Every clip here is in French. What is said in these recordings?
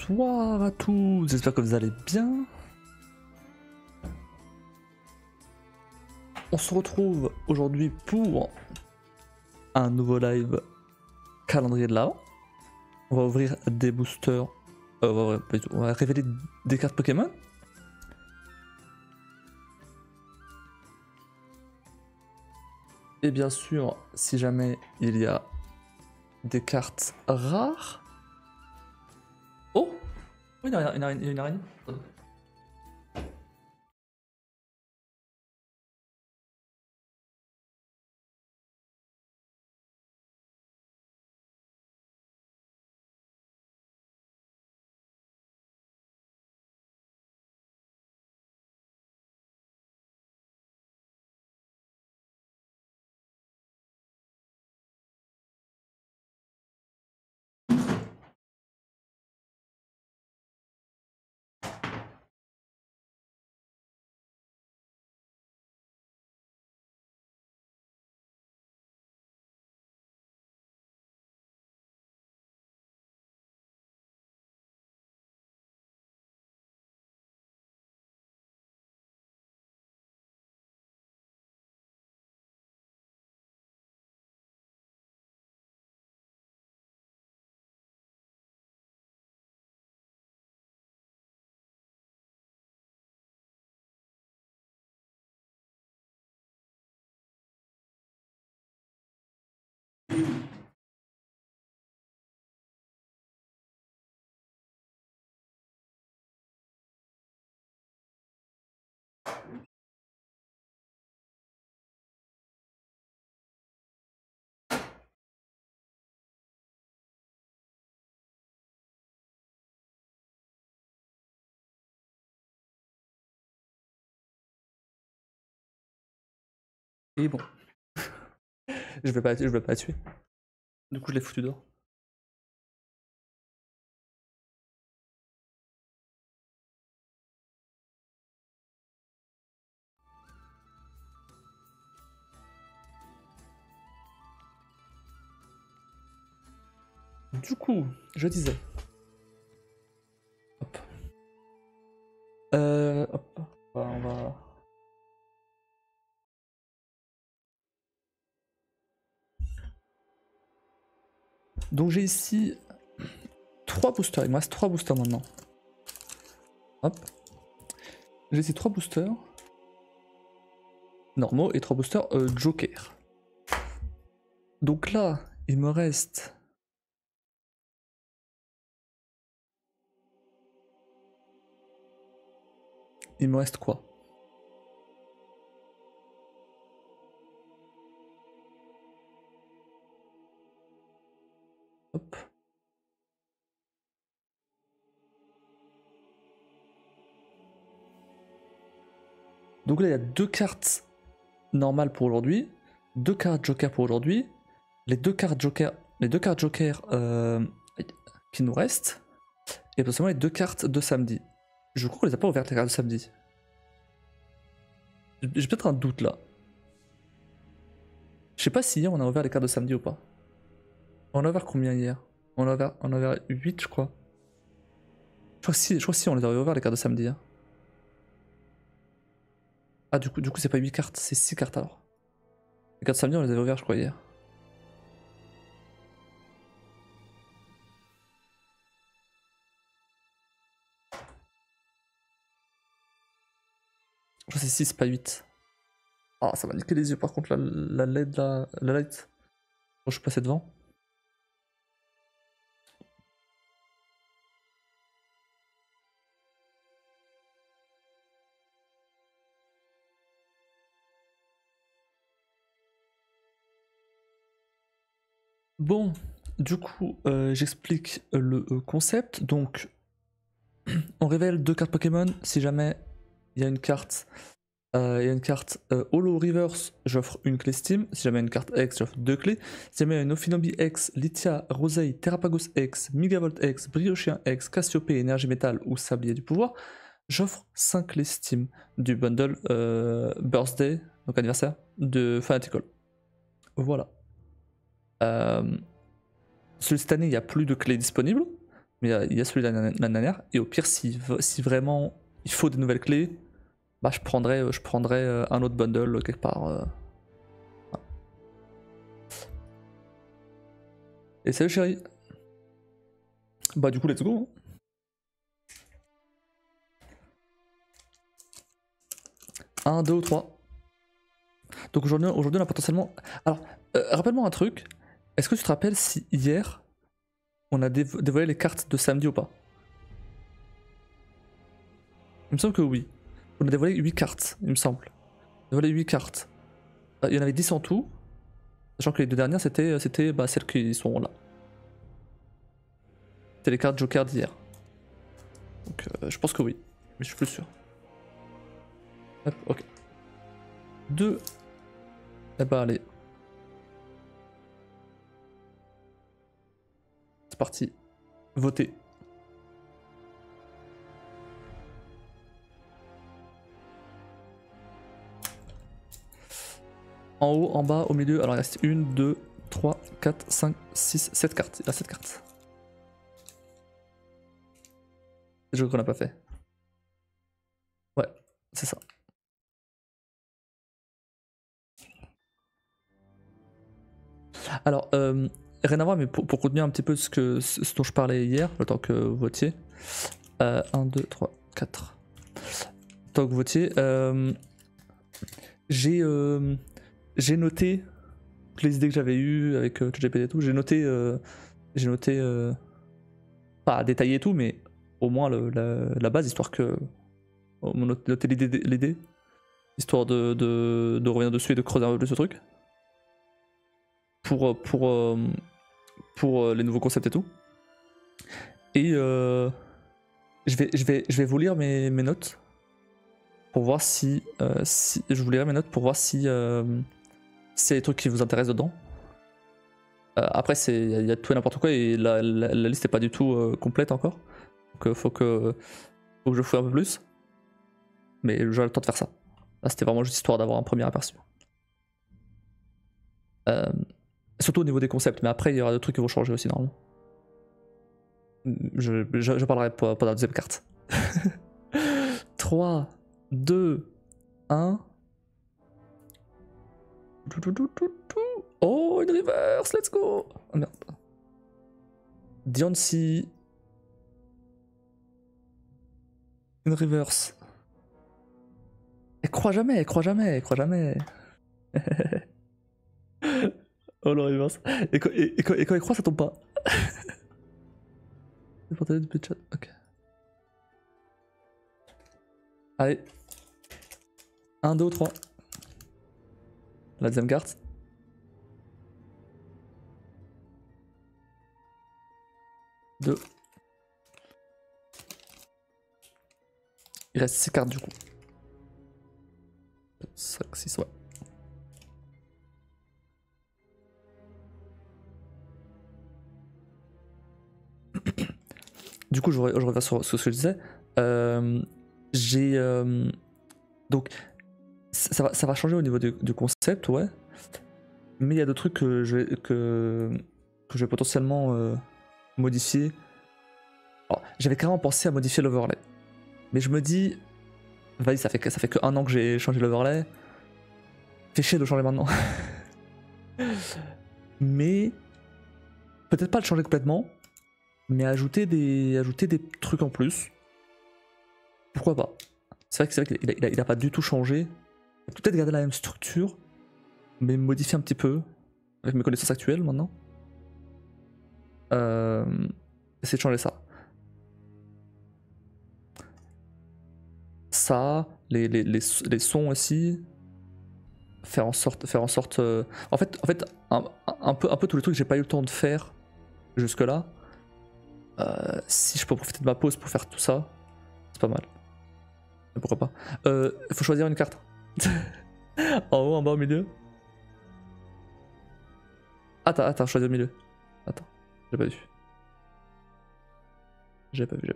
Bonsoir à tous, j'espère que vous allez bien. On se retrouve aujourd'hui pour un nouveau live calendrier de l'Avent. On va ouvrir des boosters, on va révéler des cartes Pokémon. Et bien sûr, si jamais il y a des cartes rares. Oh, il y a une araignée. Et bon, je vais pas tuer. Du coup, je l'ai foutu dehors. Du coup, je disais. Hop. Hop. On va... Donc j'ai ici 3 boosters, il me reste 3 boosters maintenant. Hop. J'ai ici 3 boosters normaux et 3 boosters Joker. Donc là, il me reste... Il me reste quoi? Hop. Donc là, il y a 2 cartes normales pour aujourd'hui, 2 cartes Joker pour aujourd'hui, les 2 cartes Joker qui nous restent, et potentiellement les 2 cartes de samedi. Je crois qu'on les a pas ouvertes les cartes de samedi. J'ai peut-être un doute là. Je sais pas si hier on a ouvert les cartes de samedi ou pas. On a ouvert combien hier? On a ouvert 8 je crois. Je crois que si on les a ouvert les cartes de samedi. Hein. Ah du coup c'est pas 8 cartes, c'est 6 cartes alors. Les cartes de samedi on les avait ouvertes je crois hier. Je crois que c'est 6 pas 8. Ah ça m'a niqué les yeux par contre la LED la light. Bon, je suis passé devant. Bon, du coup, j'explique le concept. Donc, on révèle 2 cartes Pokémon. Si jamais il y a une carte, Holo Reverse, j'offre une clé Steam. Si jamais il y a une carte X, j'offre 2 clés. Si jamais il y a une Ophinobi X, Lithia, Rosei, Terrapagos X, Megavolt X, Briochien X, Cassiopée, Énergie Métal ou Sablier du Pouvoir, j'offre 5 clés Steam du bundle Birthday, donc anniversaire, de Fanatical. Voilà. Cette année, il n'y a plus de clés disponibles, Mais il y a celui de l'année dernière. Et au pire, si vraiment il faut des nouvelles clés, bah je prendrais un autre bundle quelque part. Voilà. Et salut chérie. Bah du coup let's go. 1, 2 ou 3. Donc aujourd'hui on a potentiellement... Alors, rappelle-moi un truc. Est-ce que tu te rappelles si hier on a dévoilé les cartes de samedi ou pas? Il me semble que oui. On a dévoilé 8 cartes, il me semble. On a dévoilé 8 cartes. Il y en avait 10 en tout. Sachant que les deux dernières c'était bah, celles qui sont là. C'était les cartes Joker d'hier. Donc je pense que oui. Mais je suis plus sûr. Hop, ok. 2. Eh bah allez. C'est parti. Votez. En haut, en bas, au milieu. Alors il reste 1, 2, 3, 4, 5, 6, 7 cartes. Il y a 7 cartes. C'est le jeu qu'on n'a pas fait. Ouais, c'est ça. Alors, rien à voir, mais pour contenir un petit peu ce dont je parlais hier, le temps que vous votiez. 1, 2, 3, 4. Le temps que vous votiez. J'ai noté toutes les idées que j'avais eues avec ChatGPT et tout. J'ai noté. Pas détaillé et tout, mais au moins la base, histoire que. Noter l'idée. Histoire de revenir dessus et de creuser un peu plus ce truc. Pour les nouveaux concepts et tout. Et je vais vous lire mes notes pour voir si je vous lirai mes notes pour voir si s'il y a des trucs qui vous intéressent dedans. Après il y a tout et n'importe quoi et la liste est pas du tout complète encore. Donc faut que je fouille un peu plus. Mais j'aurai le temps de faire ça. Là c'était vraiment juste histoire d'avoir un premier aperçu. Surtout au niveau des concepts, mais après il y aura d'autres trucs qui vont changer aussi normalement. Je parlerai pas dans la deuxième carte. 3, 2, 1. Oh, une reverse, let's go! Oh merde. Diancie. Une reverse. Elle croit jamais, elle croit jamais, elle croit jamais. Oh le reverse. Et quand elle croit, ça tombe pas. C'est pour du chat. Ok. Allez. 1, 2, 3. La deuxième carte. Deux. Il reste 6 cartes du coup. 5, 6, ouais. Du coup, je reviens sur ce que je disais. Donc, ça va changer au niveau du concept, ouais. Mais il y a d'autres trucs que je vais potentiellement modifier. J'avais carrément pensé à modifier l'overlay. Mais je me dis, vas-y, ça fait que 1 an que j'ai changé l'overlay. Fait chier de changer maintenant. Mais peut-être pas le changer complètement. Mais ajouter des trucs en plus. Pourquoi pas? C'est vrai qu'il a pas du tout changé. Peut-être garder la même structure, mais modifier un petit peu avec mes connaissances actuelles maintenant. Essayer de changer ça. Ça, les sons aussi. Faire en sorte. En fait, un peu tous les trucs que j'ai pas eu le temps de faire jusque là. Si je peux profiter de ma pause pour faire tout ça, c'est pas mal. Mais pourquoi pas. Faut choisir une carte. En haut, en bas, au milieu. Attends, choisir au milieu. Attends, j'ai pas vu. J'ai pas vu.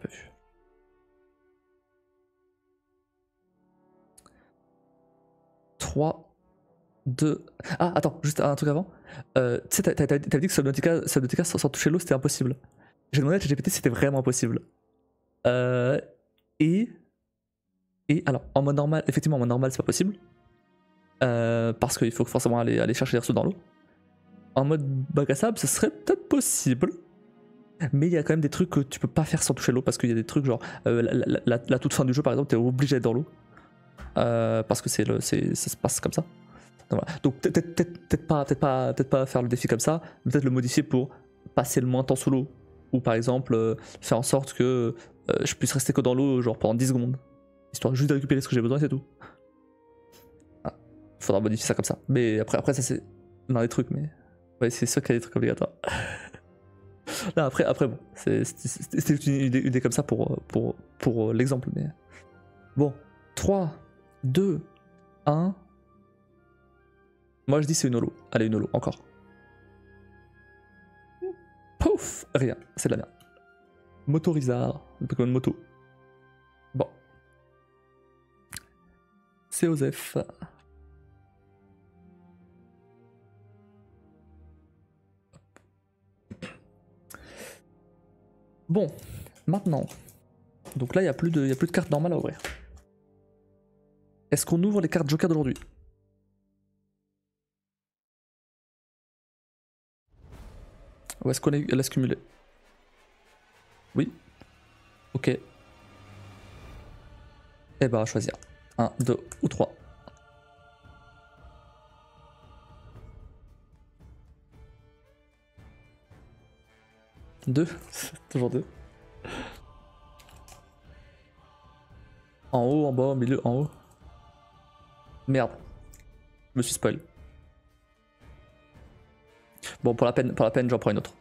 3, 2... Attends, juste un truc avant. Tu sais, t'avais dit que Subnautica sans toucher l'eau, c'était impossible. J'ai demandé à ChatGPT si c'était vraiment possible. Euh, et, et alors, en mode normal, effectivement, en mode normal, c'est pas possible. Parce qu'il faut forcément aller chercher les ressources dans l'eau. En mode bac à sable, ce serait peut-être possible. Mais il y a quand même des trucs que tu peux pas faire sans toucher l'eau. Parce qu'il y a des trucs genre, la toute fin du jeu, par exemple, t'es obligé d'être dans l'eau. Parce que ça se passe comme ça. Donc, voilà. Donc peut-être pas faire le défi comme ça, mais peut-être le modifier pour passer le moins de temps sous l'eau. Ou par exemple, faire en sorte que je puisse rester que dans l'eau genre pendant 10 secondes. Histoire juste de récupérer ce que j'ai besoin et c'est tout. Ah, faudra modifier ça comme ça. Mais après ça c'est dans les trucs, mais ouais, c'est sûr qu'il y a des trucs obligatoires. Là, après bon, c'était une idée comme ça pour l'exemple. Mais bon, 3, 2, 1. Moi je dis c'est une holo. Allez, une holo, encore. Pouf, rien, c'est de la merde. Motorizard, le Pokémon moto. Bon. C'est Osef. Bon, maintenant. Donc là, il n'y a plus de cartes normales à ouvrir. Est-ce qu'on ouvre les cartes Joker d'aujourd'hui? Ou est-ce qu'on laisse cumuler? Oui. Ok. Eh ben, à choisir. 1, 2 ou 3. Deux. Toujours deux. En haut, en bas, au milieu, en haut. Merde. Je me suis spoil. Bon, pour la peine, j'en prends une autre.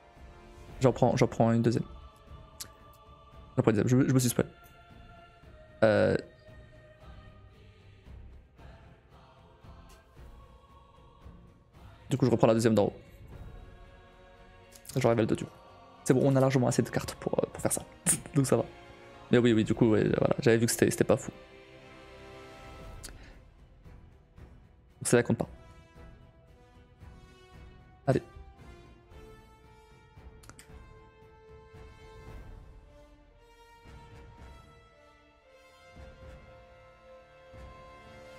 J'en prends une deuxième. J'en prends une deuxième. Je me suis spoil. Du coup, je reprends la deuxième d'en haut. Je révèle deux du coup. C'est bon, on a largement assez de cartes pour faire ça. Donc ça va. Mais oui, du coup, ouais, voilà. J'avais vu que c'était pas fou. Donc ça compte pas. Allez.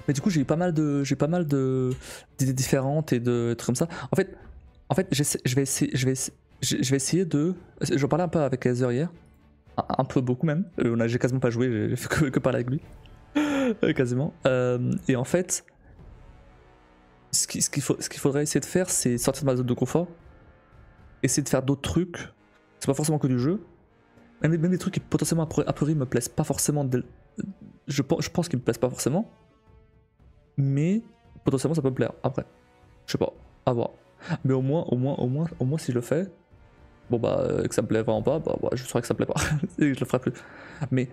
Mais du coup, j'ai eu pas mal d'idées différentes et de trucs comme ça. En fait, je vais essayer de. J'en parlais un peu avec Azer hier, un peu beaucoup même. J'ai quasiment pas joué, j'ai fait que parler avec lui, quasiment. Et en fait, ce qu'il faudrait essayer de faire, c'est sortir de ma zone de confort, essayer de faire d'autres trucs. C'est pas forcément que du jeu, même des trucs qui potentiellement a priori me plaisent pas forcément. Je pense qu'ils me plaisent pas forcément. Mais potentiellement ça peut me plaire après. Je sais pas, à voir. Mais au moins si je le fais, bon bah que ça me plaît vraiment pas, bah je saurais que ça me plaît pas et je le ferai plus. Mais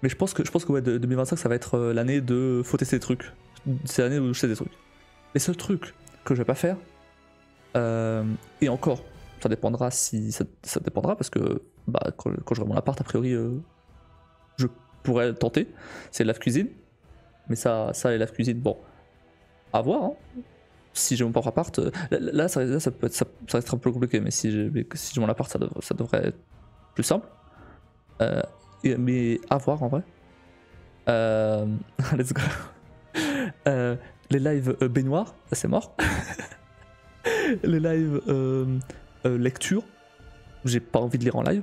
je pense que ouais, 2025 ça va être l'année de faut tester des trucs. C'est l'année où je teste des trucs. Les seuls trucs que je vais pas faire, et encore, ça dépendra si ça dépendra parce que bah quand j'aurai mon appart a priori je pourrais le tenter. C'est la cuisine, mais ça et la cuisine bon. À voir, hein. Si j'ai mon propre appart, là ça reste un peu compliqué, mais si j'ai mon appart, ça devrait être plus simple. Mais à voir en vrai. Let's go. Les lives baignoire, c'est mort. Les lives lecture, j'ai pas envie de lire en live.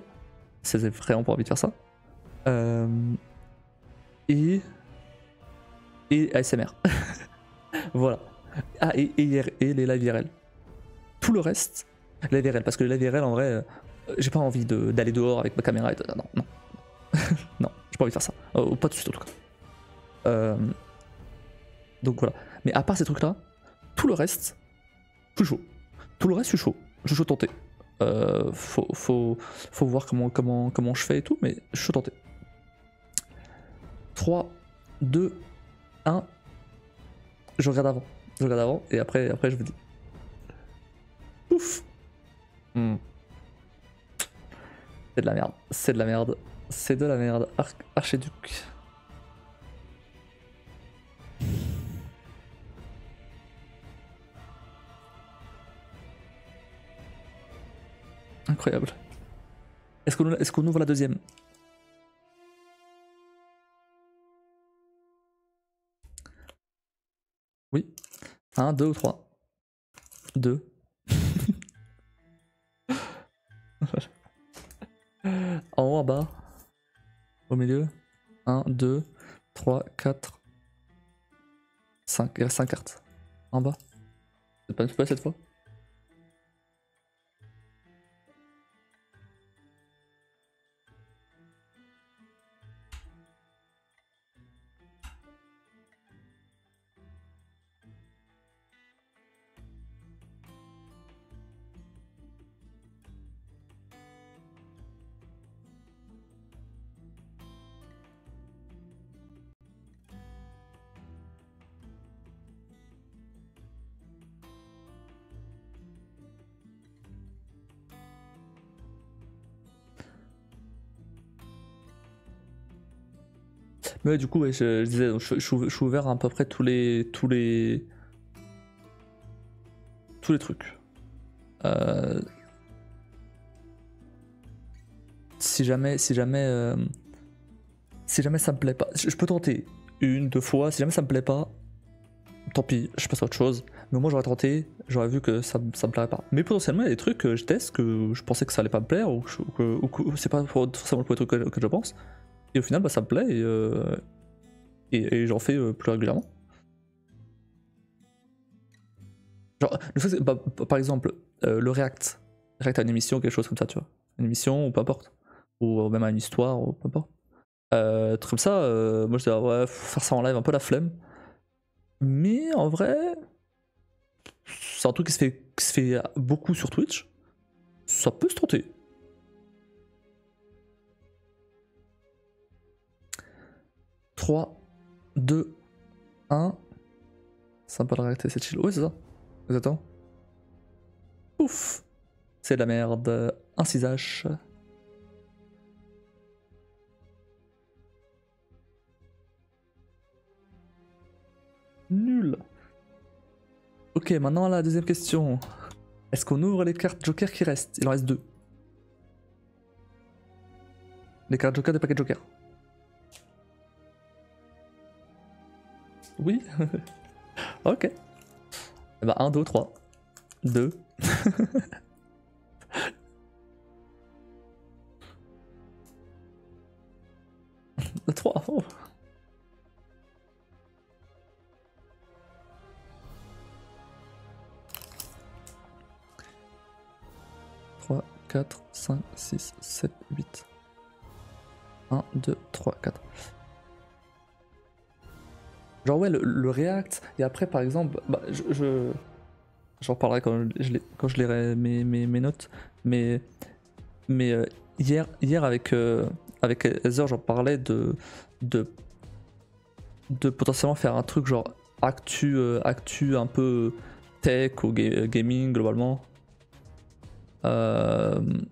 C'est vraiment pas envie de faire ça. Et ASMR. Voilà. Ah, et les live IRL. Tout le reste, les live IRL, parce que les live IRL, en vrai, j'ai pas envie d'aller dehors avec ma caméra et tout. Non. Non, j'ai pas envie de faire ça. Pas tout de suite, en tout cas. Donc voilà. Mais à part ces trucs-là, tout le reste, je suis chaud. Tout le reste, je suis chaud. Je suis chaud tenter. Faut voir comment je fais et tout, mais je suis chaud tenter. 3, 2, 1. Je regarde avant et après je vous dis. Ouf. C'est de la merde. C'est de la merde. Archiduc. Incroyable. Est-ce qu'on ouvre la deuxième? Oui. 1, 2 ou 3? 2. En haut, en bas? Au milieu? 1, 2, 3, 4, 5. Il reste 5 cartes. En bas. C'est pas cette fois? Mais ouais, du coup, ouais, je disais, je suis ouvert à peu près tous les trucs. Si jamais ça me plaît pas, je peux tenter 1, 2 fois. Si jamais ça me plaît pas, tant pis, je passe à autre chose. Mais moi j'aurais tenté, j'aurais vu que ça me plairait pas. Mais potentiellement il y a des trucs que je teste que je pensais que ça allait pas me plaire ou que c'est pas forcément le premier truc que je pense. Et au final bah, ça me plaît et j'en fais plus régulièrement. Genre, par exemple, le React à une émission, quelque chose comme ça, tu vois. Une émission ou peu importe. Ou même à une histoire ou peu importe. Truc comme ça, moi je dis ouais, faut faire ça en live, un peu la flemme. Mais en vrai, c'est un truc qui se fait beaucoup sur Twitch. Ça peut se tenter. « 3, 2, 1. Sympa de réacter, c'est chill. Ouais, c'est ça. Exactement. Ouf. C'est de la merde. Un 6H. Nul. Ok, maintenant la deuxième question. Est-ce qu'on ouvre les cartes Joker qui restent? Il en reste 2. Les cartes Joker des paquets Joker. Oui. Ok. Et bah 1, 2, 3. 2. 3. Oh. 3, 4, 5, 6, 7, 8. 1, 2, 3, 4. Genre ouais, le React, et après par exemple, bah, j'en reparlerai quand je lirai mes notes, mais hier avec Heather, j'en parlais de potentiellement faire un truc genre actu un peu tech ou gaming globalement. Une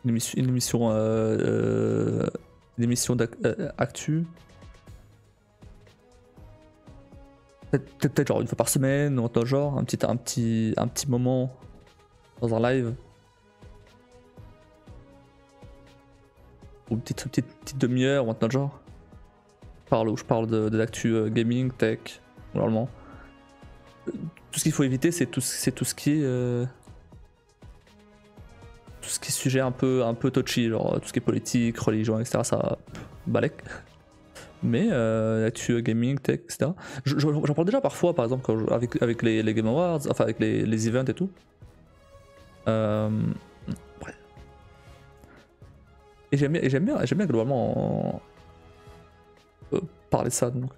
émission d'actu. Peut-être genre une fois par semaine ou un genre, un petit moment dans un live. Ou une petite demi-heure ou un autre genre. Je parle de l'actu gaming, tech, normalement. Tout ce qu'il faut éviter, c'est tout ce qui est tout ce qui est sujet un peu touchy, genre tout ce qui est politique, religion, etc. Ça balèque. Mais l'actu gaming, tech, etc. J'en parle déjà parfois, par exemple, avec les Game Awards, enfin avec les events et tout. Ouais. Et j'aime bien globalement parler de ça, donc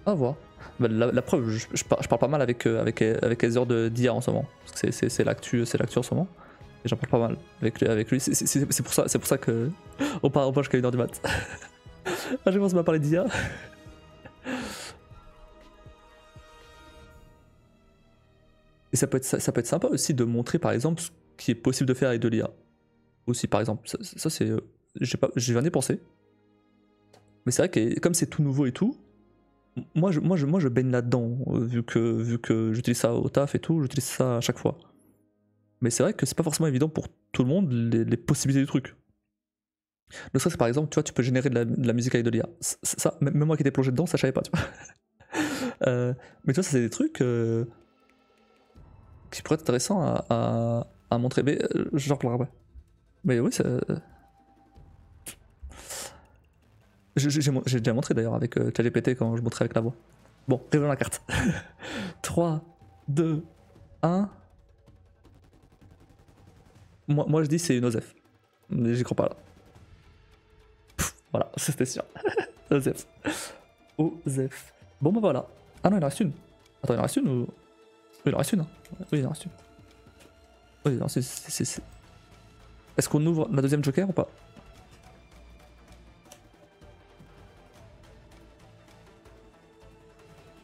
à voir. Bah, la preuve, je parle pas mal avec les heures d'IA en ce moment, parce que c'est l'actu en ce moment. Et j'en parle pas mal avec lui. C'est pour ça que on parle jusqu'à 1h du mat. Ah, je pense à parler d'IA. Et ça peut être sympa aussi de montrer par exemple ce qui est possible de faire avec de l'IA. Aussi par exemple, ça c'est. J'y viens d'y penser. Mais c'est vrai que comme c'est tout nouveau et tout, moi je baigne là-dedans, vu que j'utilise ça au taf et tout, j'utilise ça à chaque fois. Mais c'est vrai que c'est pas forcément évident pour tout le monde les possibilités du truc. Ne serait-ce que par exemple, tu vois, tu peux générer de la musique avec de l'IA. Ça, même moi qui étais plongé dedans, ça je savais pas, tu vois. Mais tu vois, ça c'est des trucs qui pourraient être intéressants à montrer. Mais j'en reparlerai. Mais oui, ça. J'ai déjà montré d'ailleurs avec ChatGPT quand je montrais avec la voix. Bon, révélons la carte. 3, 2, 1. Moi je dis c'est une Osef. Mais j'y crois pas là. Pff, voilà, c'était sûr. Osef. Osef. Bon bah voilà. Ah non, il en reste une. Attends, il en reste une ou. Oui, il en reste une. Hein. Oui, il en reste une. Oui, non, c'est. Est-ce qu'on ouvre la deuxième joker ou pas?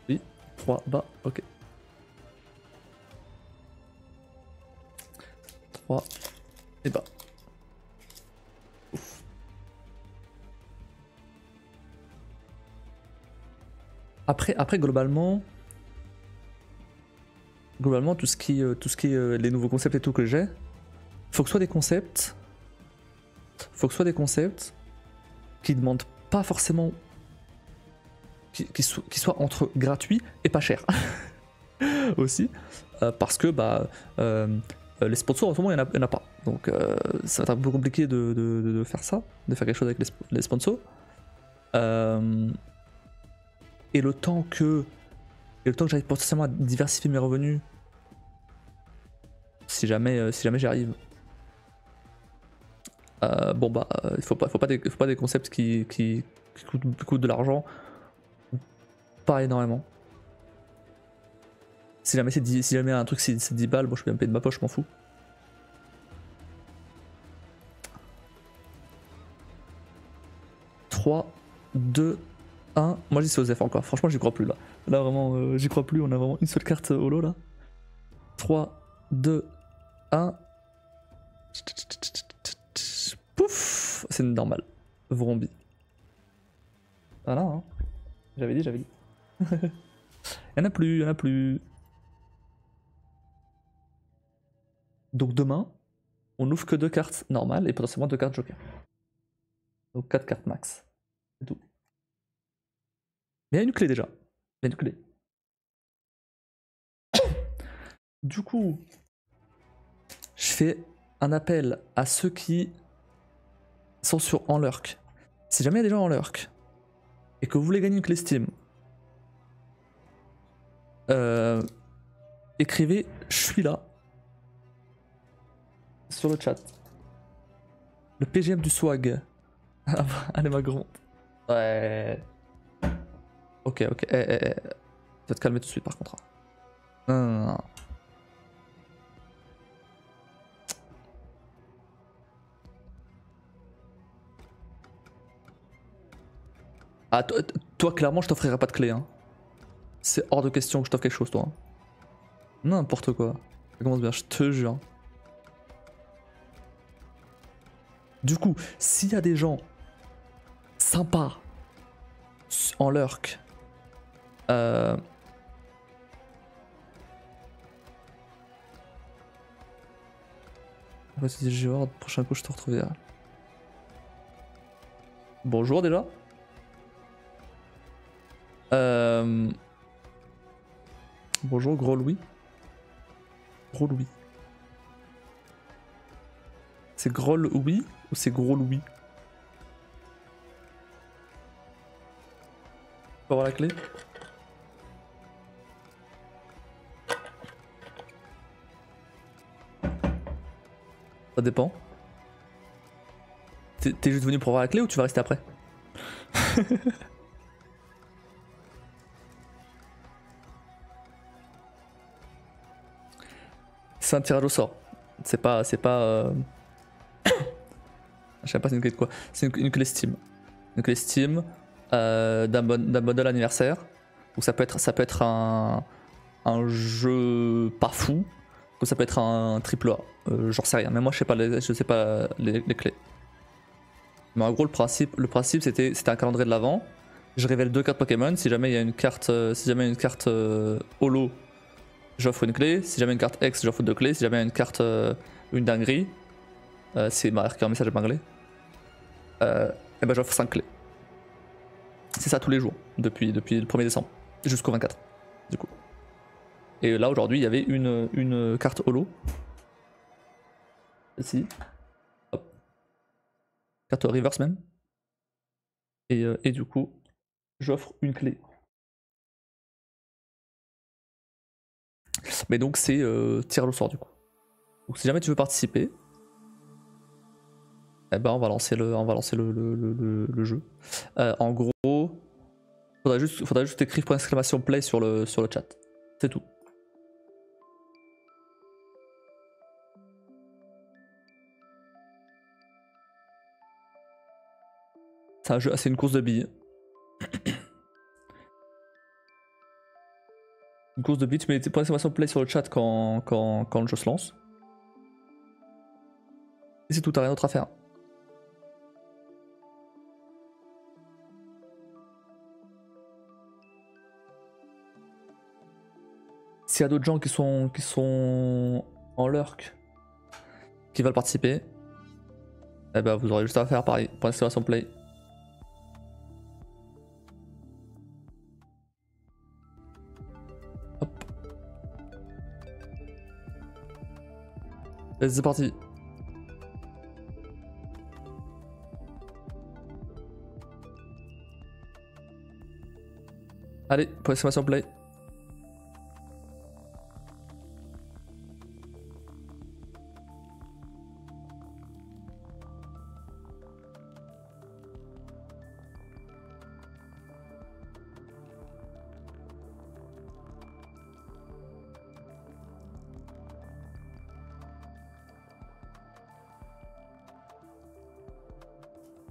Oui. 3 bas, ok. 3 et bas. Ouf. Après globalement, tout ce qui est les nouveaux concepts et tout que j'ai, faut que ce soit des concepts, qui demandent pas forcément, qui soient entre gratuits et pas chers aussi, parce que les sponsors en ce moment il y en a pas, donc ça va être un peu compliqué de faire ça, de faire quelque chose avec les sponsors. Et le temps que j'arrive potentiellement à diversifier mes revenus, si jamais j'y arrive, il faut pas des concepts qui coûtent de l'argent, pas énormément. Si jamais un truc c'est 10 balles, moi je peux me payer de ma poche, je m'en fous. « 3, 2, 1. Moi je dis c'est Osef encore. Franchement j'y crois plus là. Là vraiment j'y crois plus. On a vraiment une seule carte holo là. 3, 2, 1. Pouf. C'est normal. Vrombi. Voilà hein. J'avais dit. Y'en a plus. Donc demain, on n'ouvre que 2 cartes normales et potentiellement 2 cartes joker. Donc 4 cartes max. C'est tout. Mais il y a une clé déjà. Il y a une clé. Du coup, je fais un appel à ceux qui sont en lurk. Si jamais il y a des gens en lurk et que vous voulez gagner une clé Steam, écrivez je suis là sur le chat. Le PGM du swag. Allez ma grande. Ouais. Ok. Tu vas te calmer tout de suite par contre. Non. Ah, toi clairement je t'offrirai pas de clé hein. C'est hors de question que je t'offre quelque chose toi. Hein. N'importe quoi. Ça commence bien, je te jure. Du coup, s'il y a des gens sympas en lurk, vas-y, je vais voir, prochain coup je te retrouverai. Bonjour déjà. Bonjour gros Louis. Gros Louis. C'est gros Louis ou c'est gros Louis? Faut avoir la clé. Ça dépend. T'es juste venu pour avoir la clé ou tu vas rester après? C'est un tirage au sort. C'est pas. Je sais pas c'est une clé de quoi. C'est une clé Steam. Une clé Steam d'un modèle anniversaire. Donc ça peut être un jeu pas fou. Ou ça peut être un triple A. J'en sais rien. Mais moi je sais pas les clés. Mais en gros le principe c'était un calendrier de l'avant. Je révèle 2 cartes Pokémon. Si jamais il y a une carte holo, j'offre une clé. Si jamais une carte X, j'offre 2 clés. Si jamais une carte, une dinguerie, c'est marqué un message épinglé. Et ben j'offre 5 clés. C'est ça tous les jours, depuis le 1er décembre, jusqu'au 24, du coup. Et là, aujourd'hui, il y avait une carte holo. Ici. Hop. Carte reverse même. Et du coup, j'offre une clé. Mais donc, c'est tirage au sort, du coup. Donc, si jamais tu veux participer, eh ben, on va lancer le jeu. En gros, faudra juste écrire point d'exclamation play sur le chat. C'est tout. C'est un jeu, c'est une course de billes. Une course de billes, tu mets point d'exclamation play sur le chat quand le jeu se lance. Et c'est tout, t'as rien d'autre à faire. S'il y a d'autres gens qui sont en lurk, qui veulent participer, eh ben vous aurez juste à faire pareil, point d'exclamation play. Hop. Allez, c'est parti. Allez, point d'exclamation play.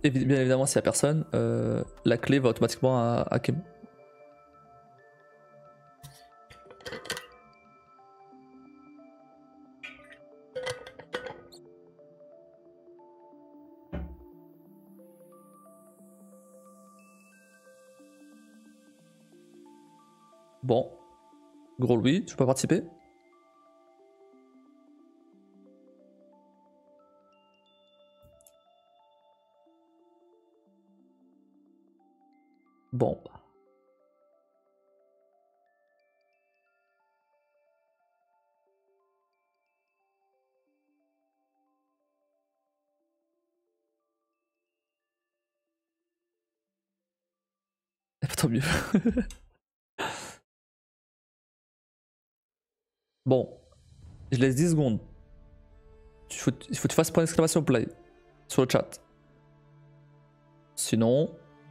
Et bien évidemment, s'il n'y a personne, la clé va automatiquement à Kemo. Bon. Gros Louis, tu peux participer? Bon. Eh ben, tant mieux. Bon. Je laisse 10 secondes. Il faut que tu fasses point d'exclamation play sur le chat. Sinon,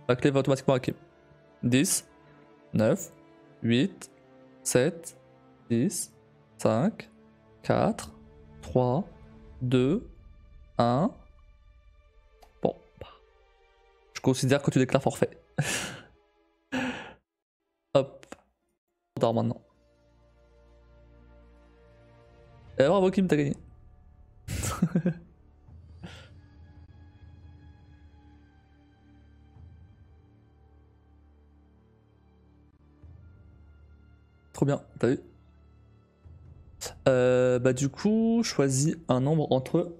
la clé va automatiquement à Kim. 10, 9, 8, 7, 6, 5, 4, 3, 2, 1. Bon. Je considère que tu déclares forfait. Hop. On dort maintenant. Et bravo Kim, t'as gagné. Trop bien, t'as vu? Bah du coup, choisis un nombre entre...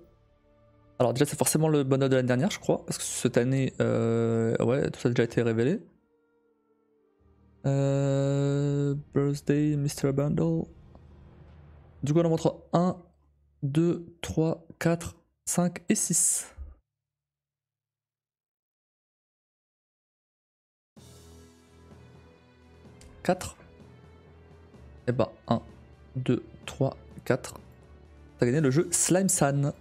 Alors déjà c'est forcément le bonheur de l'année dernière je crois, parce que cette année, ouais, tout ça a déjà été révélé. Birthday, Mr. Bundle. Du coup on en montre 1, 2, 3, 4, 5 et 6. Et bah 1, 2, 3, 4. T'as gagné le jeu Slime San.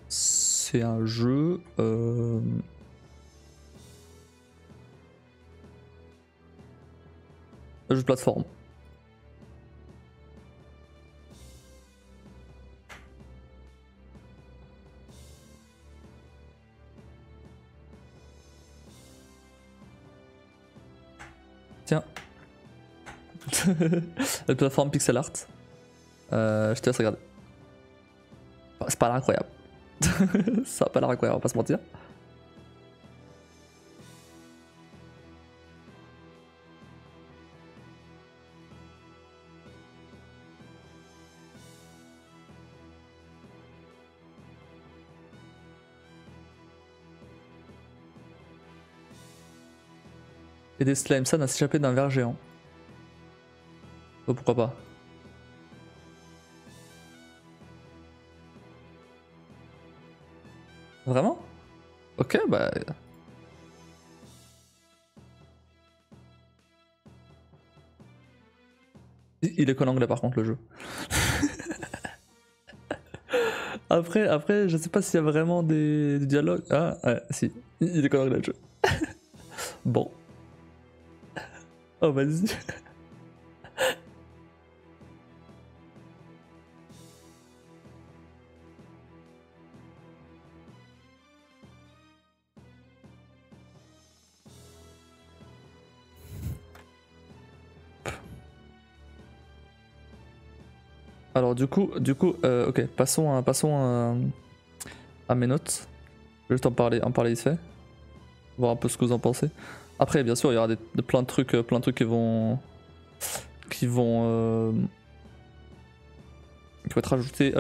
C'est un jeu... un jeu de plateforme. Tiens. La plateforme pixel art. Je te laisse regarder. C'est pas l'air incroyable. Ça a pas l'air incroyable, on va pas se mentir. Et des slimes, ça n'a s'échappé d'un ver géant. Oh, pourquoi pas. Vraiment? Ok, bah... Il est qu'en anglais par contre le jeu. Après, je sais pas s'il y a vraiment des dialogues. Ah, ouais, si. Il est qu'en anglais le jeu. Bon. Oh, vas-y. Alors du coup, ok, passons à mes notes. Je vais juste en parler vite fait, voir un peu ce que vous en pensez. Après, bien sûr, il y aura plein de trucs qui vont être ajoutés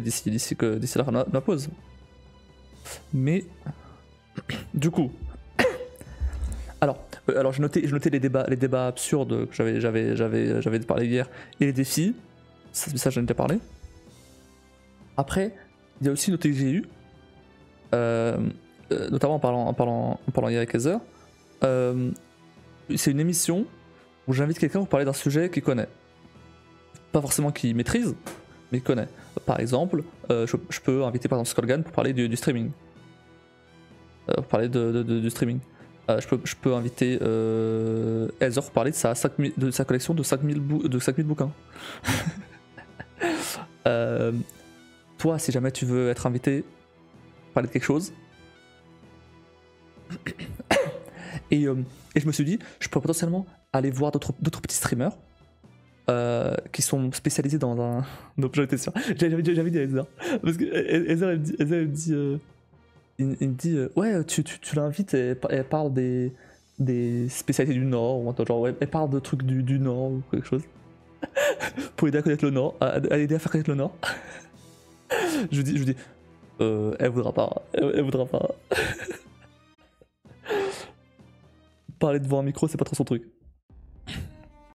d'ici la fin de la pause. Mais du coup, alors j'ai noté les débats absurdes que j'avais parlé hier et les défis. Ça j'en ai déjà parlé. Après, il y a aussi noté que j'ai eu, notamment en parlant hier avec Heather. C'est une émission où j'invite quelqu'un pour parler d'un sujet qu'il connaît. Pas forcément qu'il maîtrise, mais qu'il connaît. Par exemple, je peux inviter par exemple Skullgan pour parler du streaming. Pour parler du streaming. Je peux inviter Heather pour parler de sa collection de 5000 bouquins. Toi, si jamais tu veux être invité, parler de quelque chose. Et je me suis dit, je pourrais potentiellement aller voir d'autres petits streamers qui sont spécialisés dans un. Donc j'en étais sûr. J'avais dit à Heather. Parce que Heather, il me dit ouais, tu l'invites et elle parle des spécialités du Nord, ou genre, ouais, elle parle de trucs du Nord ou quelque chose. Pour aider à connaître le Nord, à aider à faire connaître le Nord. je lui dis, elle voudra pas. Elle voudra pas. Parler devant un micro, c'est pas trop son truc.